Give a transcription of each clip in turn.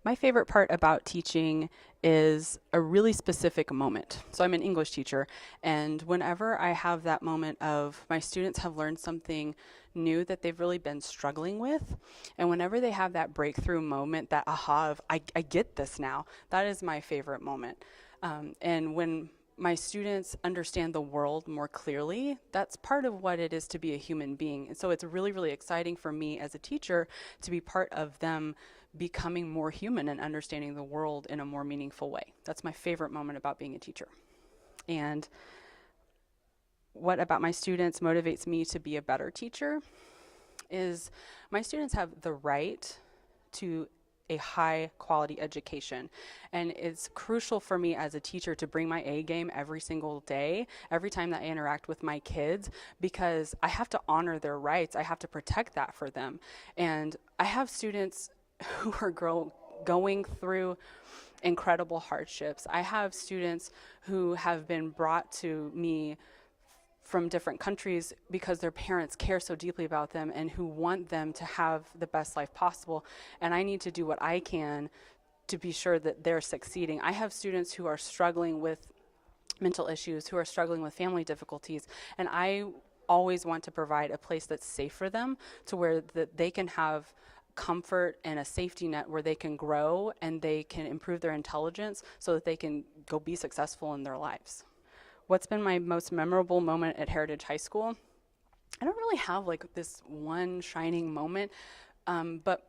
My favorite part about teaching is a really specific moment. So I'm an English teacher, and whenever I have that moment of my students have learned something new that they've really been struggling with, and whenever they have that breakthrough moment, that aha of, I get this now, that is my favorite moment. And when my students understand the world more clearly, that's part of what it is to be a human being. And so it's really, really exciting for me as a teacher to be part of them becoming more human and understanding the world in a more meaningful way. That's my favorite moment about being a teacher. And what about my students motivates me to be a better teacher is my students have the right to a high quality education. And it's crucial for me as a teacher to bring my A game every single day, every time that I interact with my kids, because I have to honor their rights. I have to protect that for them. And I have students who are going through incredible hardships. I have students who have been brought to me from different countries because their parents care so deeply about them and who want them to have the best life possible. And I need to do what I can to be sure that they're succeeding. I have students who are struggling with mental issues, who are struggling with family difficulties, and I always want to provide a place that's safe for them to where that they can have comfort and a safety net where they can grow and they can improve their intelligence so that they can go be successful in their lives. What's been my most memorable moment at Heritage High School? I don't really have like this one shining moment, but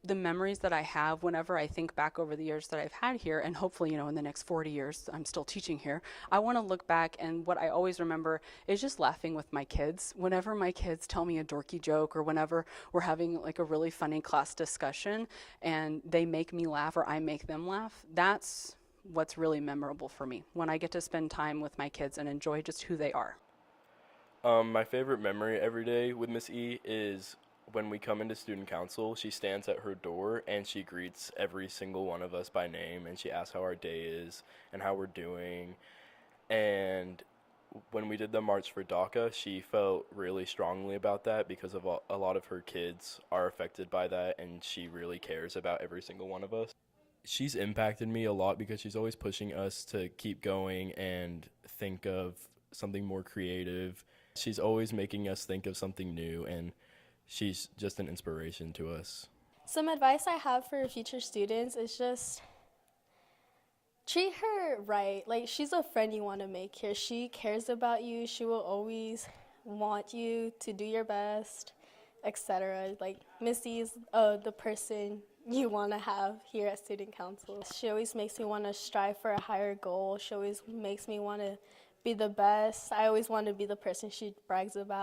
the memories that I have whenever I think back over the years that I've had here, and hopefully, in the next 40 years, I'm still teaching here, I want to look back, and what I always remember is just laughing with my kids. Whenever my kids tell me a dorky joke, or whenever we're having like a really funny class discussion, and they make me laugh or I make them laugh, that's what's really memorable for me, when I get to spend time with my kids and enjoy just who they are. My favorite memory every day with Miss E is when we come into student council. She stands at her door and she greets every single one of us by name, and she asks how our day is and how we're doing. And when we did the March for DACA, she felt really strongly about that because of a lot of her kids are affected by that, and she really cares about every single one of us. She's impacted me a lot because she's always pushing us to keep going and think of something more creative. She's always making us think of something new, and she's just an inspiration to us. Some advice I have for future students is just treat her right. Like, she's a friend you want to make here. She cares about you. She will always want you to do your best, etc. Like, Missy is the person you want to have here at Student Council. She always makes me want to strive for a higher goal. She always makes me want to be the best. I always want to be the person she brags about.